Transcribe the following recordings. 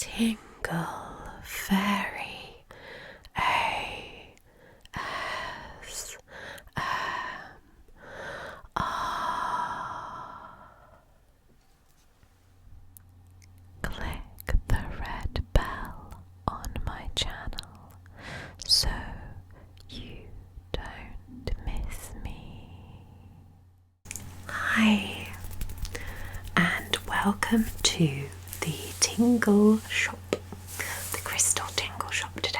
Tingle Fairy Click the red bell on my channel so you don't miss me. Hi, and welcome to the Tingle Shop, the Crystal Tingle Shop today.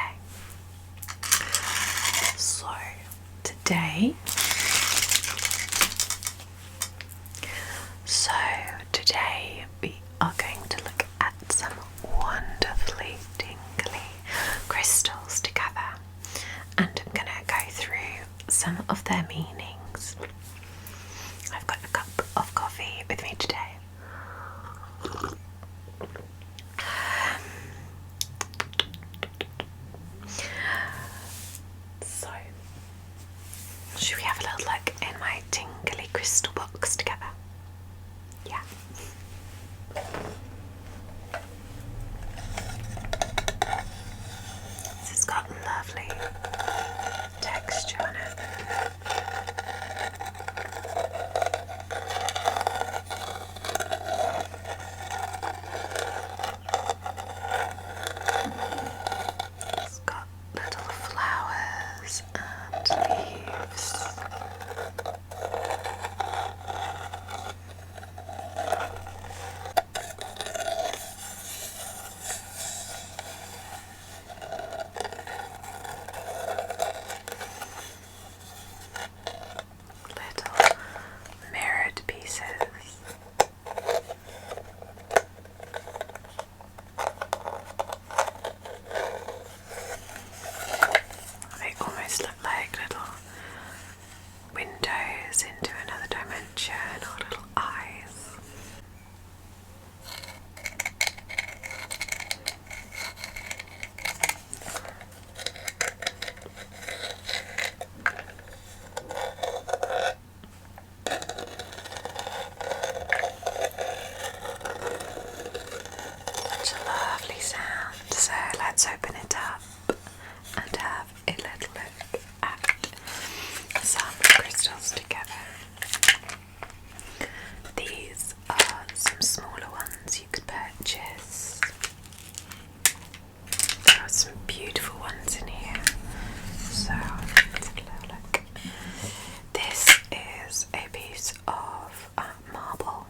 So, today we are going to look at some wonderfully tingly crystals together, and I'm going to go through some of their meanings. I've got a cup of coffee with me today. So, should we have a little look in my tingly crystal box together? Yeah. This has got lovely texture on it. It's got little flowers and leaves. Little mirrored pieces. They almost look like little windows into another dimension, or little eyes. Such a lovely sound. So let's open it up and have a little look at some crystals together. These are some smaller ones you could purchase. There are some beautiful ones in here. So let's have a little look. This is a piece of marble.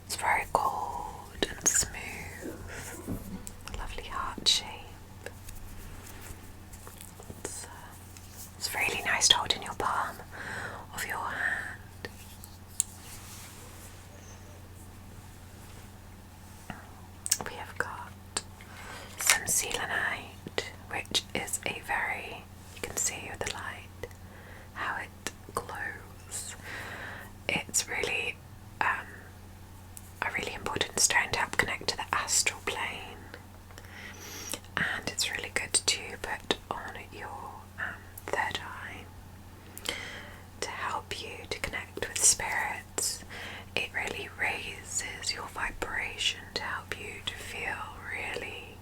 It's very cold and smooth. Lovely heart shape. It's really nice to hold in your palm of your hand. We have got some selenite, which is a very, you can see with the light how it glows. It's really a really important stone to help connect to the astral plane, and it's really good to put on your third eye to help you to connect with spirits. It really raises your vibration to help you to feel really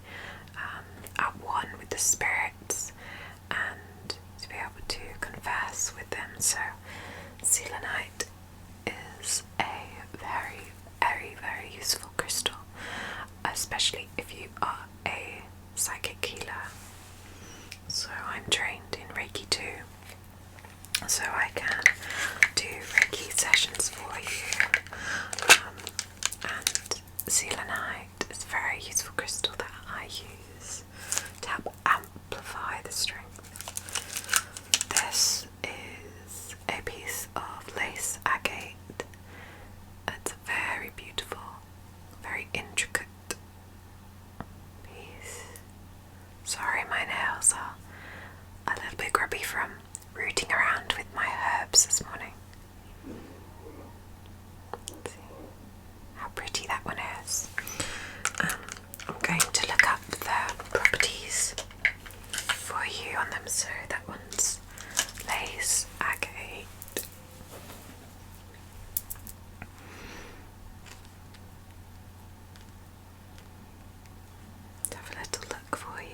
at one with the spirits and to be able to converse with them. So selenite is a very, very, very useful crystal, especially if you are a psychic healer. So I'm trained in Reiki too, so I can do Reiki sessions for you. And selenite is a very useful crystal that I use to help amplify the strength. This is a piece of lace agate. It's a very beautiful, very intricate piece. Sorry, my nails are a little bit grubby from rooting around with my herbs this morning. Let's see how pretty that one is. I'm going to look up the properties for you on them. So that one's lace have a little look for you.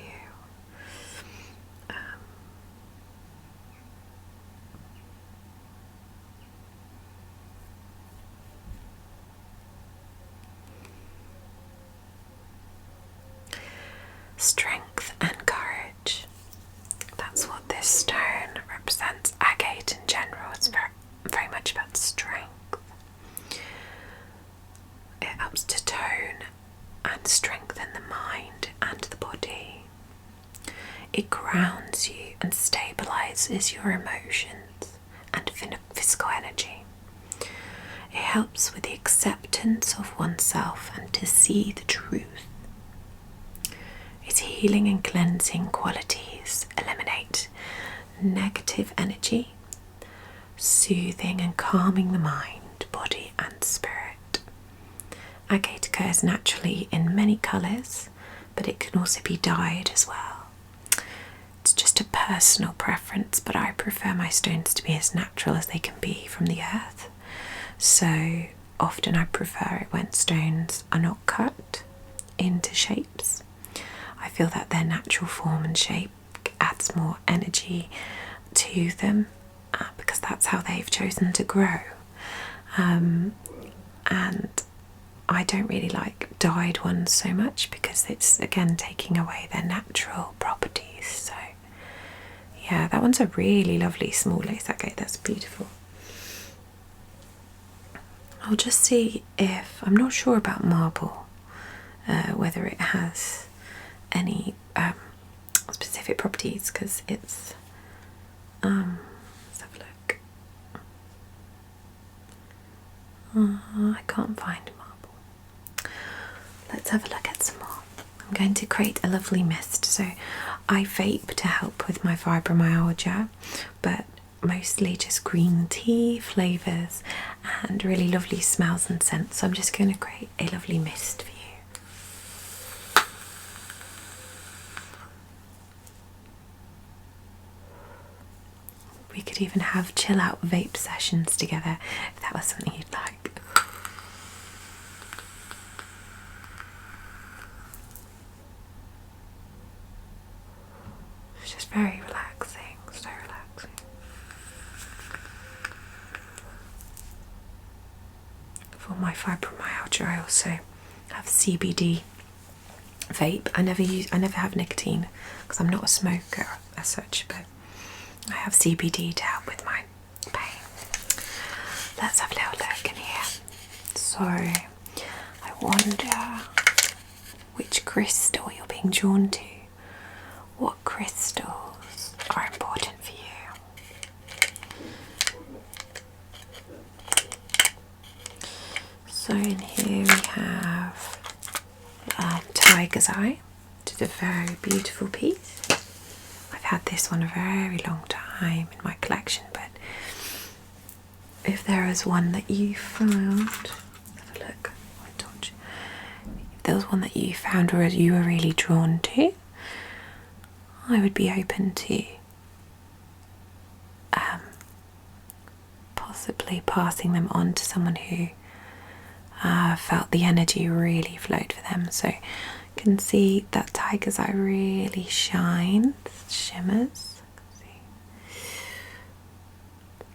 Strength and courage. That's what this stone represents. Agate in general is very much about strength. It helps to tone and strengthen the mind and the body. It grounds you and stabilizes your emotions and physical energy. It helps with the acceptance of oneself and to see the truth. Its healing and cleansing qualities eliminate negative energy, soothing and calming the mind, body and spirit. Agate occurs naturally in many colours, but it can also be dyed as well. It's just a personal preference, but I prefer my stones to be as natural as they can be from the earth. So often I prefer it when stones are not cut into shapes. I feel that their natural form and shape adds more energy to them because that's how they've chosen to grow. And I don't really like dyed ones so much because it's again taking away their natural properties. So yeah, that one's a really lovely small lace agate. That's beautiful. I'll just see if, I'm not sure about marble, whether it has any specific properties, because it's let's have a look. I can't find marble. Let's have a look at some more. I'm going to create a lovely mist. So I vape to help with my fibromyalgia, but mostly just green tea flavours and really lovely smells and scents. So I'm just going to create a lovely mist for you. We could even have chill out vape sessions together if that was something you'd like. It's just very relaxing, so relaxing. For my fibromyalgia, I also have CBD vape. I never have nicotine because I'm not a smoker as such, but I have CBD to help with my pain. Let's have a little look in here. So, I wonder which crystal you're being drawn to. What crystals are important for you? So in here we have Tiger's Eye, which is a very beautiful piece. I've had this one a very long time in my collection, but if there is one that you found, have a look, if there was one that you found or you were really drawn to, I would be open to possibly passing them on to someone who felt the energy really flowed for them. So you can see that Tiger's Eye really shines, shimmers.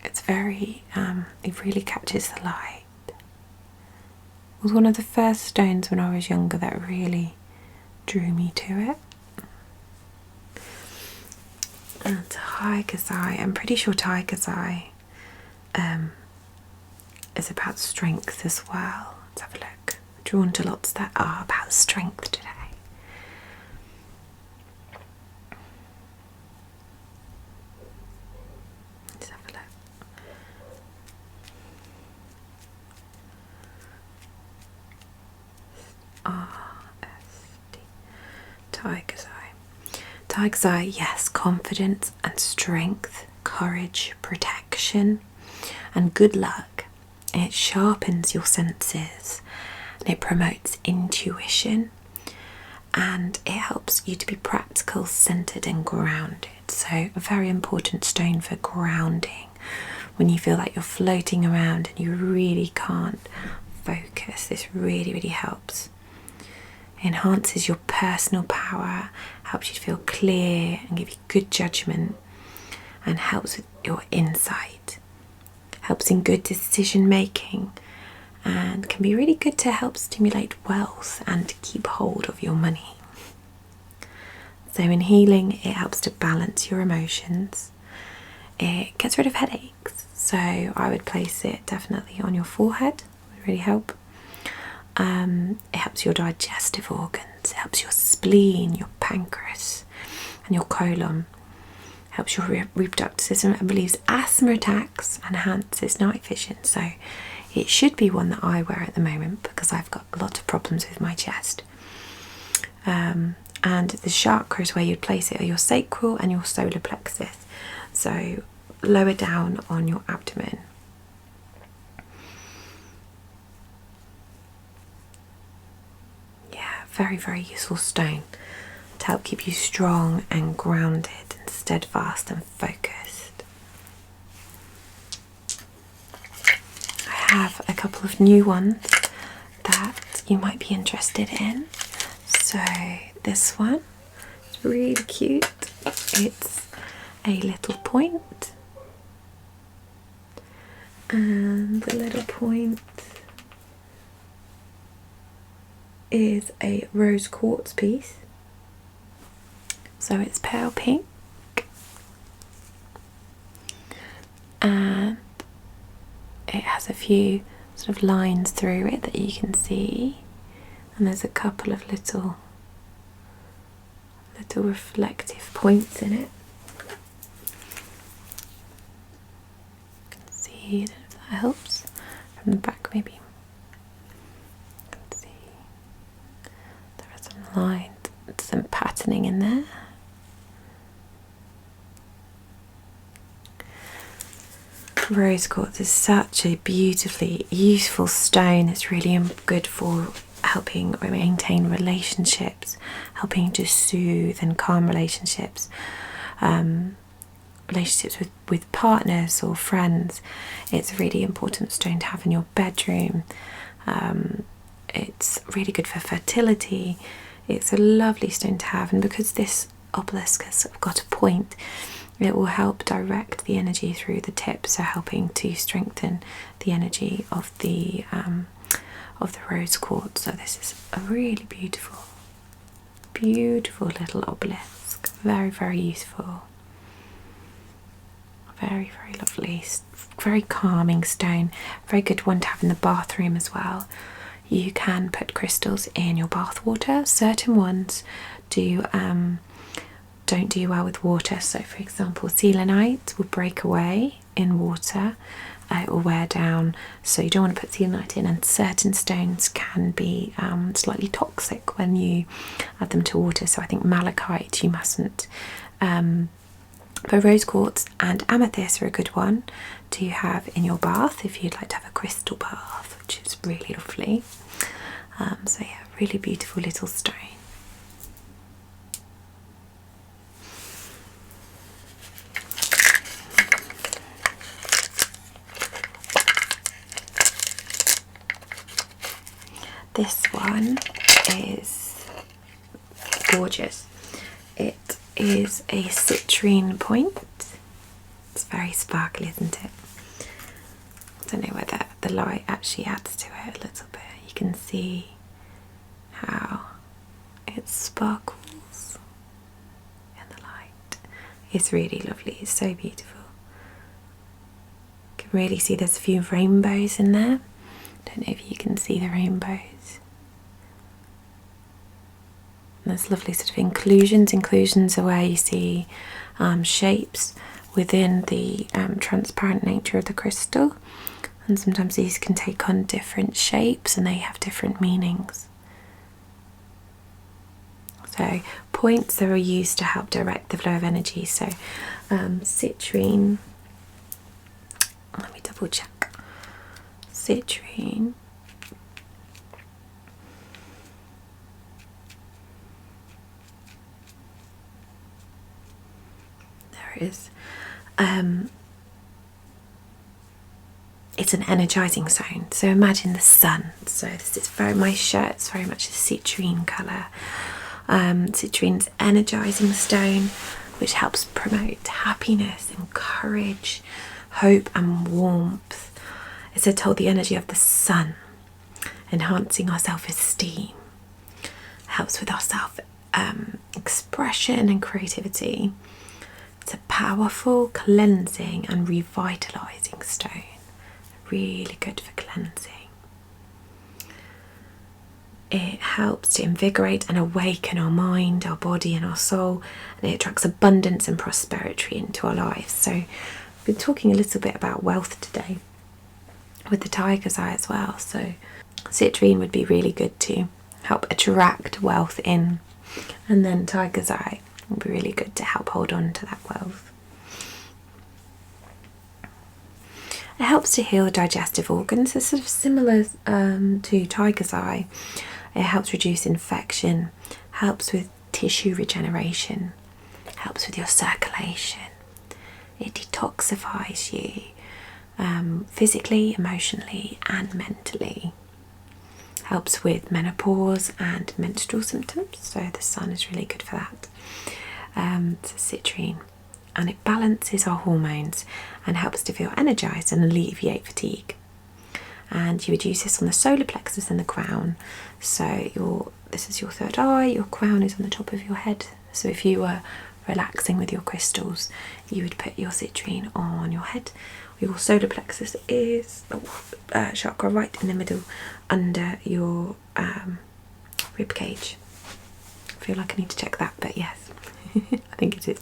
It's very, it really catches the light. It was one of the first stones when I was younger that really drew me to it. And Tiger's Eye, I'm pretty sure Tiger's Eye is about strength as well. Let's have a look. I'm drawn to lots that are about strength today. Let's have a look. R-S-D. Tiger's Eye. Tiger's Eye, yes, confidence and strength, courage, protection, and good luck. It sharpens your senses and it promotes intuition and it helps you to be practical, centered and grounded. So a very important stone for grounding when you feel like you're floating around and you really can't focus. This really helps enhances your personal power, helps you to feel clear and give you good judgment, and helps with your insight, helps in good decision making, and can be really good to help stimulate wealth and to keep hold of your money. So in healing, it helps to balance your emotions. It gets rid of headaches, so I would place it definitely on your forehead. It would really help. It helps your digestive organs, it helps your spleen, your pancreas and your colon, helps your reproductive system, and relieves asthma attacks and enhances night vision. So it should be one that I wear at the moment because I've got a lot of problems with my chest. And the chakras where you'd place it are your sacral and your solar plexus, so lower down on your abdomen. Yeah, very, very useful stone to help keep you strong and grounded and steadfast and focused. I have a couple of new ones that you might be interested in. So this one is really cute. It's a little point, and the little point is a rose quartz piece. So it's pale pink, and it has a few sort of lines through it that you can see, and there's a couple of little reflective points in it. You can see, if that helps, from the back maybe. You can see there are some lines, some patterning in there. Rose quartz is such a beautifully useful stone. It's really good for helping maintain relationships, helping to soothe and calm relationships, relationships with partners or friends. It's a really important stone to have in your bedroom. It's really good for fertility. It's a lovely stone to have, and because this obelisk has got a point, it will help direct the energy through the tip, so helping to strengthen the energy of the rose quartz. So this is a really beautiful little obelisk. Very, very useful. Very, very lovely. Very calming stone. Very good one to have in the bathroom as well. You can put crystals in your bath water. Certain ones don't do well with water. So for example, selenite will break away in water. It will wear down, so you don't want to put selenite in, and certain stones can be slightly toxic when you add them to water. So I think malachite you mustn't. But rose quartz and amethyst are a good one to have in your bath if you'd like to have a crystal bath, which is really lovely. So yeah, really beautiful little stone. This one is gorgeous. It is a citrine point. It's very sparkly, isn't it? I don't know whether the light actually adds to it a little bit. You can see how it sparkles in the light. It's really lovely. It's so beautiful. You can really see there's a few rainbows in there. Don't know if you can see the rainbows. And there's lovely sort of inclusions. Inclusions are where you see shapes within the transparent nature of the crystal, and sometimes these can take on different shapes and they have different meanings. So points that are used to help direct the flow of energy. So citrine, let me double check. Citrine is it's an energizing stone. So imagine the sun. So this is my shirt's very much a citrine colour. Citrine's energizing stone, which helps promote happiness and courage, hope and warmth. It's to hold the energy of the sun, enhancing our self-esteem, helps with our expression and creativity. It's a powerful cleansing and revitalizing stone, really good for cleansing. It helps to invigorate and awaken our mind, our body and our soul, and it attracts abundance and prosperity into our lives. So we've been talking a little bit about wealth today with the tiger's eye as well. So citrine would be really good to help attract wealth in, and then tiger's eye would be really good to help hold on to that wealth. It helps to heal the digestive organs. It's sort of similar to tiger's eye. It helps reduce infection, helps with tissue regeneration, helps with your circulation. It detoxifies you physically, emotionally and mentally. Helps with menopause and menstrual symptoms, so the sun is really good for that. It's a citrine, and it balances our hormones and helps to feel energized and alleviate fatigue. And you would use this on the solar plexus and the crown. So this is your third eye, your crown is on the top of your head. So if you were relaxing with your crystals, you would put your citrine on your head. Your solar plexus is chakra right in the middle under your rib cage. I feel like I need to check that, but yes, I think it is.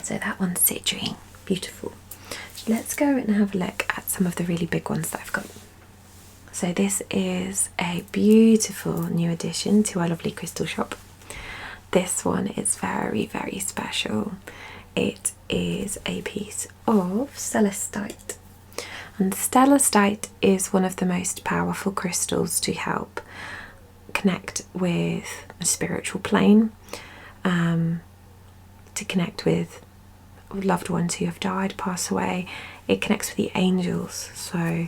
So that one's citrine, beautiful. Let's go and have a look at some of the really big ones that I've got. So this is a beautiful new addition to our lovely crystal shop. This one is very, very special. It is a piece of celestite. And celestite is one of the most powerful crystals to help connect with a spiritual plane, to connect with loved ones who have died, passed away. It connects with the angels. So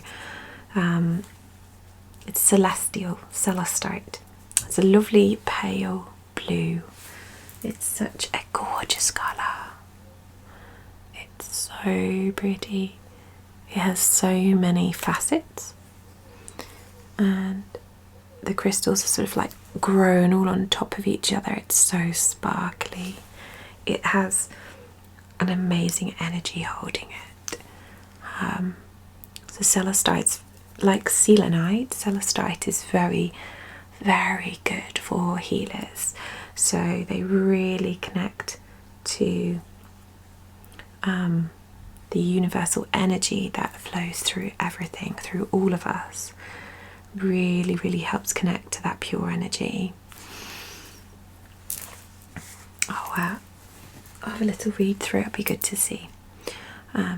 it's celestial, celestite. It's a lovely pale blue. It's such a gorgeous colour. It's so pretty. It has so many facets, and the crystals are sort of like grown all on top of each other. It's so sparkly. It has an amazing energy holding it. So celestite's like selenite. Celestite is very, very good for healers. So they really connect to the universal energy that flows through everything, through all of us. Really, really helps connect to that pure energy. Oh wow. I'll have a little read through, it'll be good to see a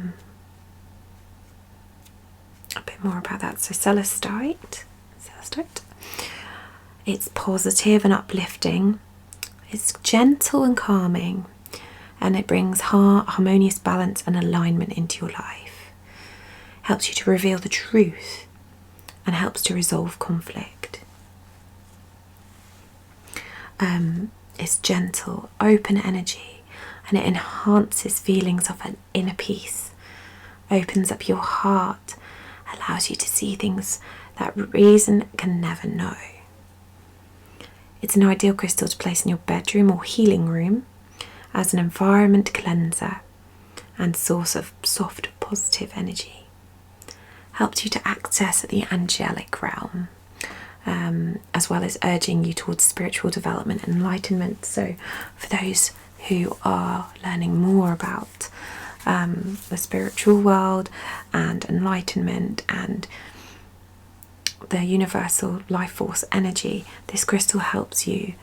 bit more about that. So celestite, it's positive and uplifting, it's gentle and calming, and it brings harmonious balance and alignment into your life. Helps you to reveal the truth and helps to resolve conflict. It's gentle, open energy, and it enhances feelings of an inner peace, opens up your heart, allows you to see things that reason can never know. It's an ideal crystal to place in your bedroom or healing room as an environment cleanser and source of soft, positive energy. Helps you to access the angelic realm, as well as urging you towards spiritual development and enlightenment. So for those who are learning more about the spiritual world and enlightenment and the universal life force energy, this crystal helps you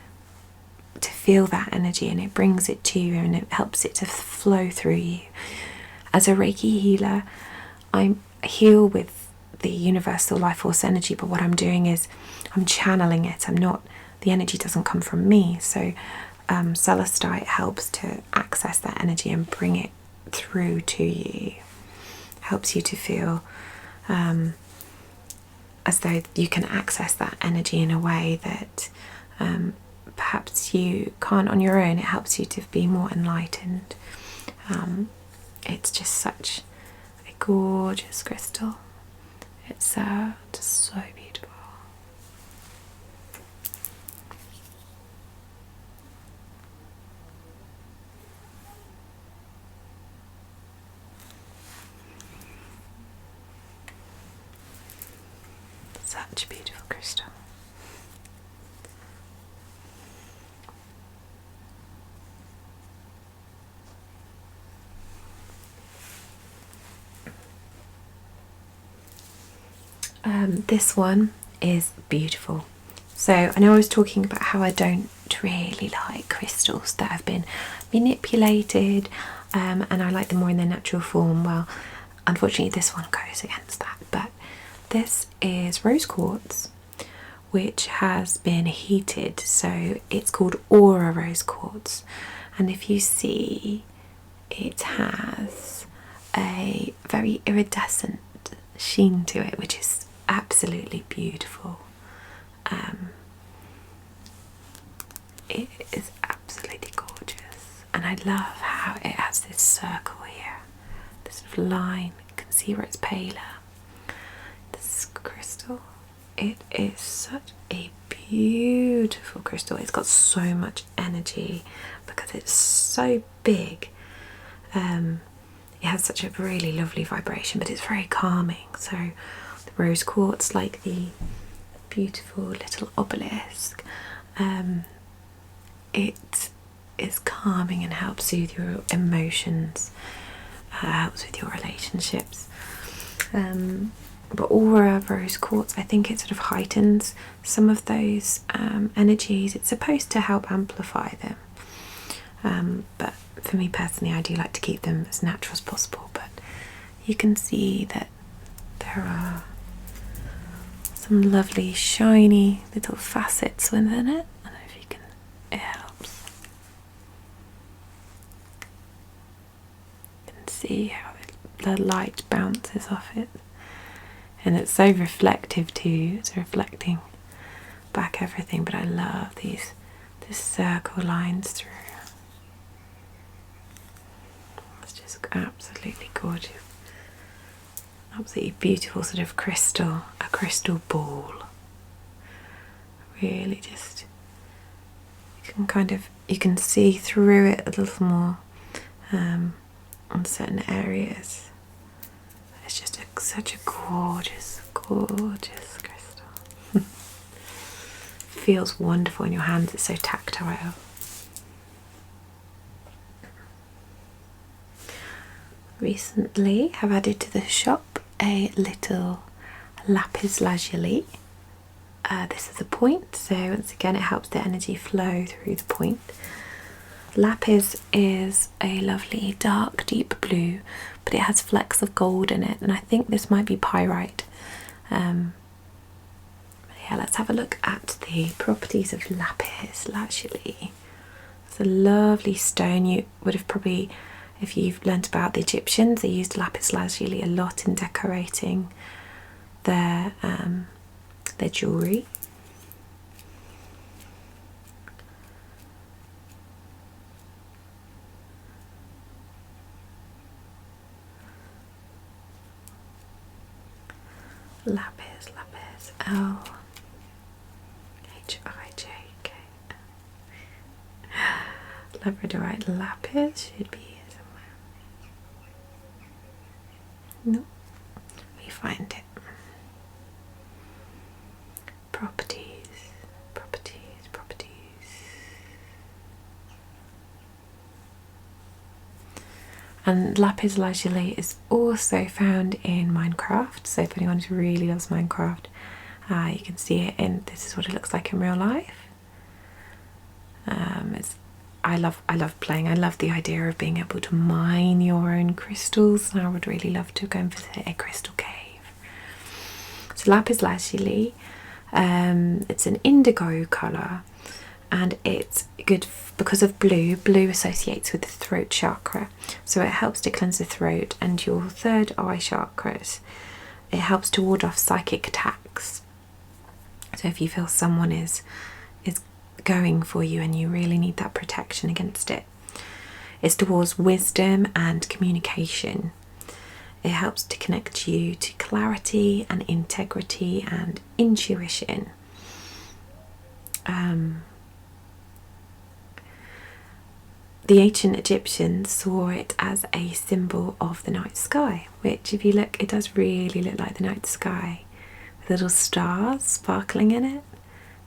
to feel that energy, and it brings it to you and it helps it to flow through you. As a Reiki healer, I heal with the universal life force energy, but what I'm doing is I'm channeling it. The energy doesn't come from me. So celestite helps to access that energy and bring it through to you, helps you to feel as though you can access that energy in a way that perhaps you can't on your own. It helps you to be more enlightened. It's just such a gorgeous crystal. It's just so beautiful. Such a beautiful crystal. This one is beautiful. So I know I was talking about how I don't really like crystals that have been manipulated, and I like them more in their natural form. Well, unfortunately this one goes against that, but this is rose quartz, which has been heated, so it's called aura rose quartz, and if you see, it has a very iridescent sheen to it, which is absolutely beautiful. It is absolutely gorgeous, and I love how it has this circle here, this sort of line. You can see where it's paler. This crystal, it is such a beautiful crystal. It's got so much energy because it's so big. It has such a really lovely vibration, but it's very calming. So the rose quartz, like the beautiful little obelisk, it is calming and helps soothe your emotions, helps with your relationships. But aura rose quartz, I think it sort of heightens some of those energies. It's supposed to help amplify them, but for me personally, I do like to keep them as natural as possible. But you can see that there are some lovely shiny little facets within it. I don't know if you can, it helps. You can see how the light bounces off it, and it's so reflective too. It's reflecting back everything, but I love these circle lines through. It's just absolutely gorgeous. Absolutely beautiful sort of crystal, a crystal ball. Really just, you can see through it a little more on certain areas. It's just such a gorgeous, gorgeous crystal. Feels wonderful in your hands, it's so tactile. Recently have added to the shop a little Lapis lazuli. This is a point, so once again it helps the energy flow through the point. Lapis is a lovely dark deep blue, but it has flecks of gold in it, and I think this might be pyrite. Yeah, let's have a look at the properties of lapis lazuli. It's a lovely stone. You would have probably, if you've learnt about the Egyptians, they used lapis lazuli a lot in decorating their jewellery. Lapis, lapis, L-H-I-J-K. Labradorite lapis should be here somewhere. No, we find it. Properties, properties, properties. And lapis lazuli is also found in Minecraft, so if anyone who really loves Minecraft, you can see it in, this is what it looks like in real life. I love playing. I love the idea of being able to mine your own crystals, and I would really love to go and visit a crystal cave. So lapis lazuli, it's an indigo colour, and it's good because of blue. Blue associates with the throat chakra, so it helps to cleanse the throat and your third eye chakras. It helps to ward off psychic attacks. So if you feel someone is going for you and you really need that protection against it. It's towards wisdom and communication. It helps to connect you to clarity and integrity and intuition. The ancient Egyptians saw it as a symbol of the night sky, which if you look, it does really look like the night sky, with little stars sparkling in it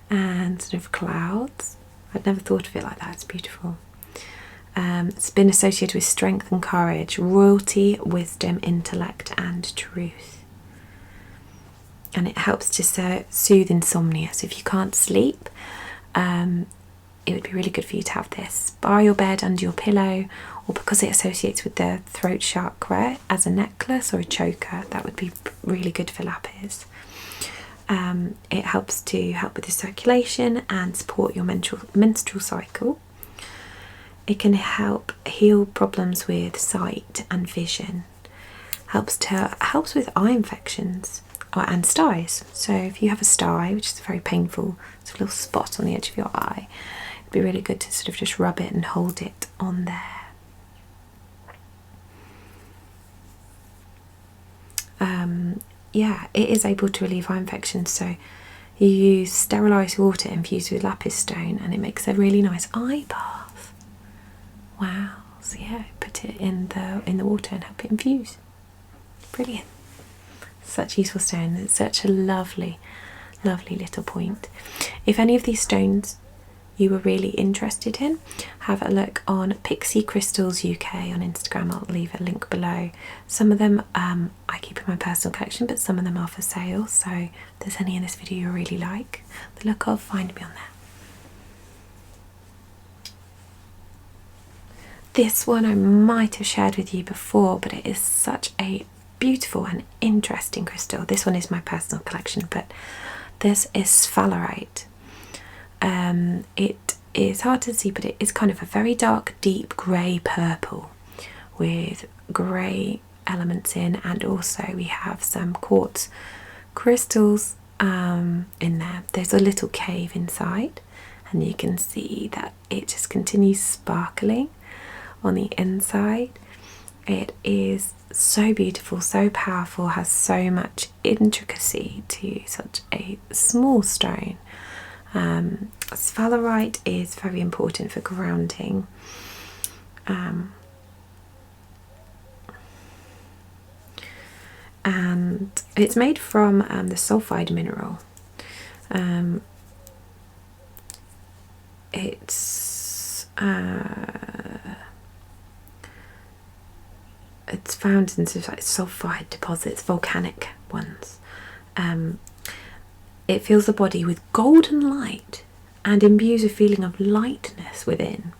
and sort of clouds. I'd never thought of it like that. It's beautiful. It's been associated with strength and courage, royalty, wisdom, intellect and truth. And it helps to soothe insomnia. So if you can't sleep, it would be really good for you to have this by your bed, under your pillow, or because it associates with the throat chakra, as a necklace or a choker. That would be really good for Lapis. It helps to help with the circulation and support your menstrual cycle. It can help heal problems with sight and vision. Helps with eye infections and styes. So if you have a stye, which is very painful, it's a little spot on the edge of your eye, it'd be really good to sort of just rub it and hold it on there. Yeah, it is able to relieve eye infections. So you use sterilised water infused with lapis stone, and it makes a really nice eye bath. Wow! So yeah, put it in the water and help it infuse. Brilliant. Such useful stone. It's such a lovely, lovely little point. If any of these stones you were really interested in, have a look on Pixie Crystals UK on Instagram. I'll leave a link below. Some of them I keep in my personal collection, but some of them are for sale. So if there's any in this video you really like the look of, find me on there. This one I might have shared with you before, but it is such a beautiful and interesting crystal. This one is my personal collection, but this is Sphalerite. It is hard to see, but it is kind of a very dark, deep grey purple with grey elements in, and also we have some quartz crystals in there. There's a little cave inside, and you can see that it just continues sparkling on the inside. It is so beautiful, so powerful, has so much intricacy to such a small stone. Sphalerite is very important for grounding. And it's made from the sulfide mineral. It's found in sort of like sulfide deposits, volcanic ones. It fills the body with golden light and imbues a feeling of lightness within.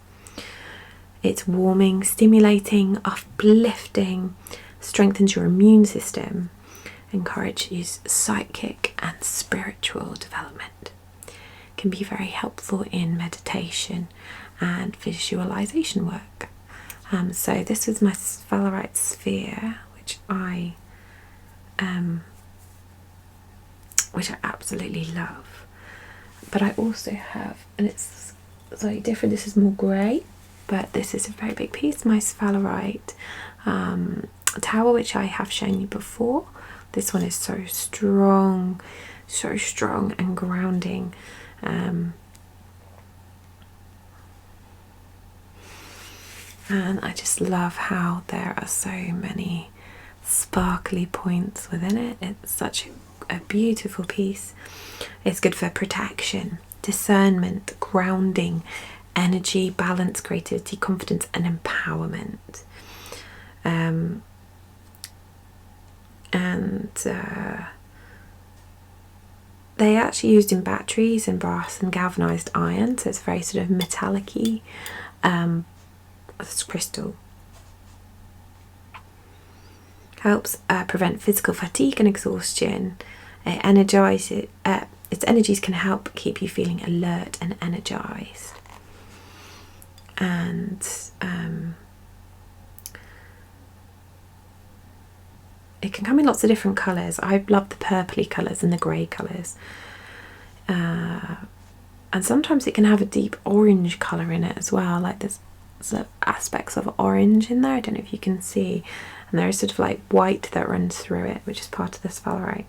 It's warming, stimulating, uplifting, strengthens your immune system, encourages psychic and spiritual development. Can be very helpful in meditation and visualization work. So this is my Sphalerite sphere, which I absolutely love. But I also have, and it's slightly different, this is more grey, but this is a very big piece, my Sphalerite tower, which I have shown you before. This one is so strong and grounding. And I just love how there are so many sparkly points within it. It's such a beautiful piece. It's good for protection, discernment, grounding, energy, balance, creativity, confidence and empowerment. They actually used in batteries and brass and galvanized iron, so it's very sort of metallic-y crystal. Helps prevent physical fatigue and exhaustion. It its energies can help keep you feeling alert and energized. And it can come in lots of different colours. I love the purpley colours and the grey colours. And sometimes it can have a deep orange colour in it as well. Like there's sort of aspects of orange in there. I don't know if you can see. And there is sort of like white that runs through it, which is part of the Sphalerite.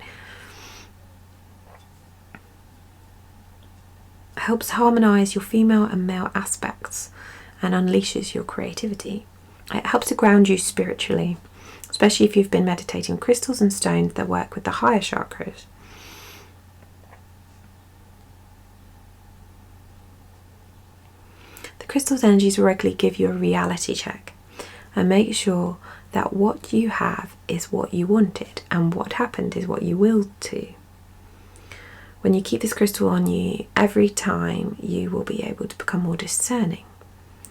Helps harmonise your female and male aspects and unleashes your creativity. It helps to ground you spiritually, especially if you've been meditating crystals and stones that work with the higher chakras. The crystal's energies will regularly give you a reality check and make sure that what you have is what you wanted and what happened is what you willed to. When you keep this crystal on you, every time you will be able to become more discerning.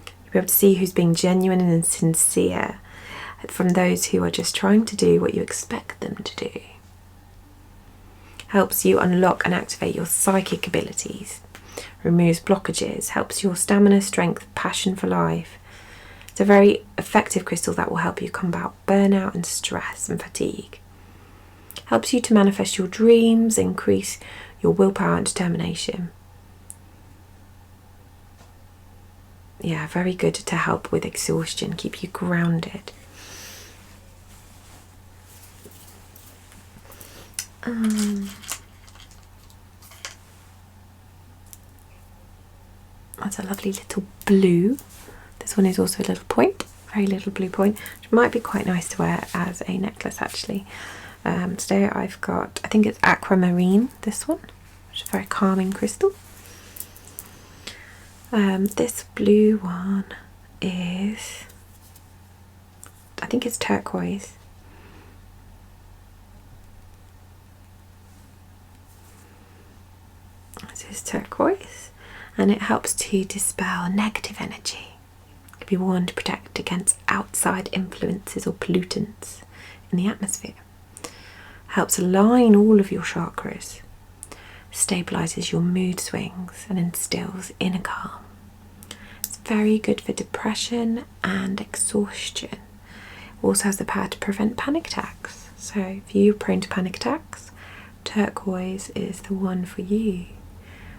You'll be able to see who's being genuine and sincere from those who are just trying to do what you expect them to do. Helps you unlock and activate your psychic abilities, removes blockages, helps your stamina, strength, passion for life. It's a very effective crystal that will help you combat burnout and stress and fatigue. Helps you to manifest your dreams, increase your willpower and determination. Yeah, very good to help with exhaustion, keep you grounded. That's a lovely little blue. This one is also a little point, very little blue point, which might be quite nice to wear as a necklace actually. Today I've got, I think it's aquamarine, this one, which is a very calming crystal. This blue one is, I think it's turquoise. This is turquoise, and it helps to dispel negative energy. It can be worn to protect against outside influences or pollutants in the atmosphere. Helps align all of your chakras, stabilizes your mood swings and instills inner calm. It's very good for depression and exhaustion. It also has the power to prevent panic attacks. So if you're prone to panic attacks, turquoise is the one for you.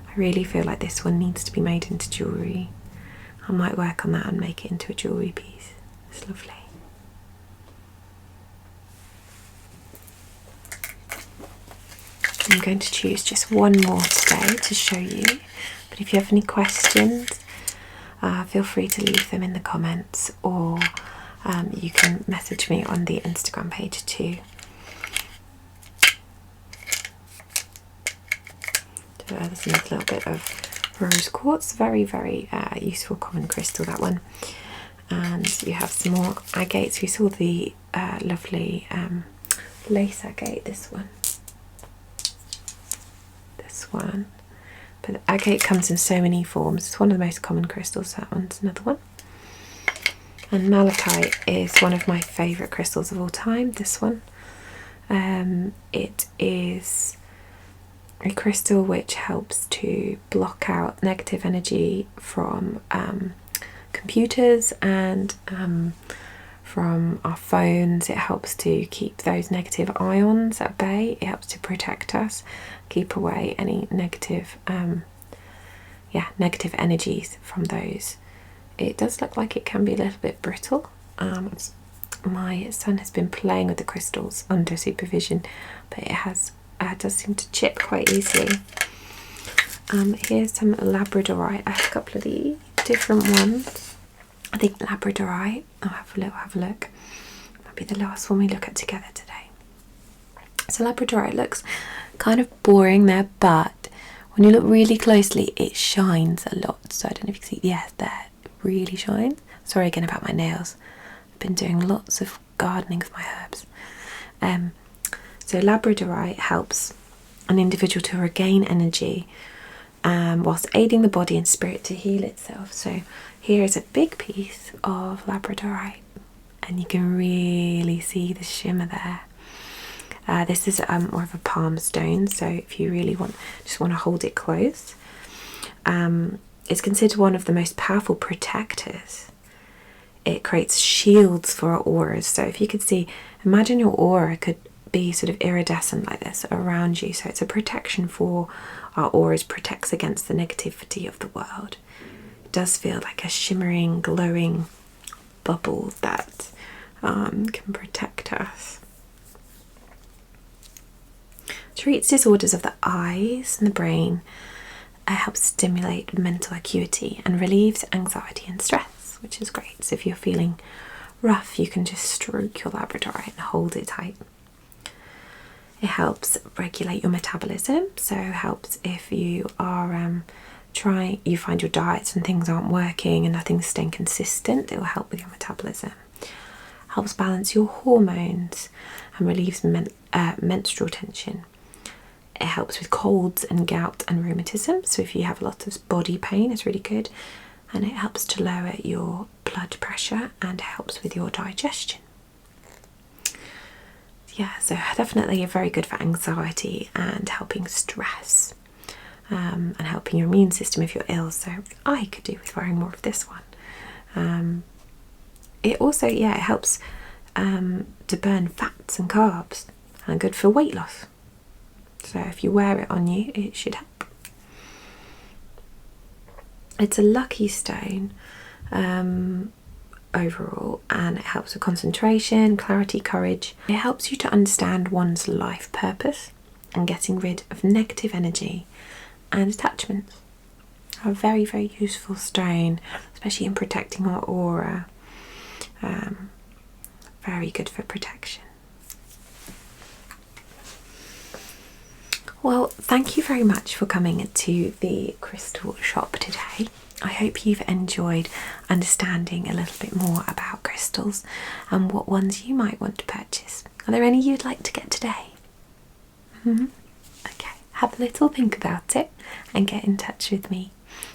I really feel like this one needs to be made into jewellery. I might work on that and make it into a jewellery piece. It's lovely. I'm going to choose just one more today to show you, but if you have any questions, feel free to leave them in the comments, or you can message me on the Instagram page too. So there's a little bit of rose quartz, very useful common crystal, that one. And you have some more agates. We saw the lovely lace agate, this one. One, but the agate comes in so many forms. It's one of the most common crystals. That one's another one. And malachite is one of my favourite crystals of all time, this one. It is a crystal which helps to block out negative energy from computers and from our phones. It helps to keep those negative ions at bay. It helps to protect us, keep away any negative negative energies from those. It does look like it can be a little bit brittle. My son has been playing with the crystals under supervision, but it does seem to chip quite easily. Here's some Labradorite. I have a couple of the different ones. I think Labradorite, I'll have a look. Might be the last one we look at together today. So Labradorite looks kind of boring there, but when you look really closely, it shines a lot. So I don't know if you can see, yes, there, it really shines. Sorry again about my nails. I've been doing lots of gardening with my herbs. So Labradorite helps an individual to regain energy whilst aiding the body and spirit to heal itself. So here is a big piece of Labradorite, and you can really see the shimmer there. This is more of a palm stone, so if you really just want to hold it close. It's considered one of the most powerful protectors. It creates shields for our auras. So if you could see, imagine your aura could be sort of iridescent like this around you. So it's a protection for our auras, protects against the negativity of the world. It does feel like a shimmering, glowing bubble that can protect us. Treats disorders of the eyes and the brain. It helps stimulate mental acuity and relieves anxiety and stress, which is great. So if you're feeling rough, you can just stroke your Labradorite and hold it tight. It helps regulate your metabolism, so it helps if you are you find your diets and things aren't working and nothing's staying consistent. It will help with your metabolism. Helps balance your hormones and relieves menstrual tension. It helps with colds and gout and rheumatism, so if you have a lot of body pain, it's really good. And it helps to lower your blood pressure and helps with your digestion. Yeah, so definitely very good for anxiety and helping stress, and helping your immune system if you're ill. So I could do with wearing more of this one. It also, it helps to burn fats and carbs, and good for weight loss. So if you wear it on you, it should help. It's a lucky stone overall, and it helps with concentration, clarity, courage. It helps you to understand one's life purpose and getting rid of negative energy and attachments. A very, very useful stone, especially in protecting our aura. Very good for protection. Well, thank you very much for coming to the crystal shop today. I hope you've enjoyed understanding a little bit more about crystals and what ones you might want to purchase. Are there any you'd like to get today? Okay, have a little think about it and get in touch with me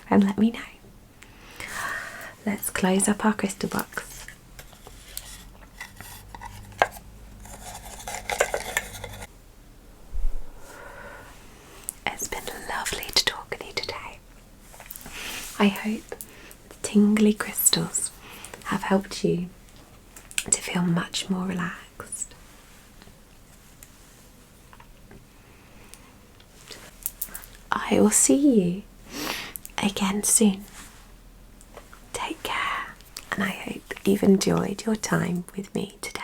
and let me know. Let's close up our crystal box. It's been lovely to talk with you today. I hope the tingly crystals have helped you to feel much more relaxed. I will see you again soon. Take care, and I hope you've enjoyed your time with me today.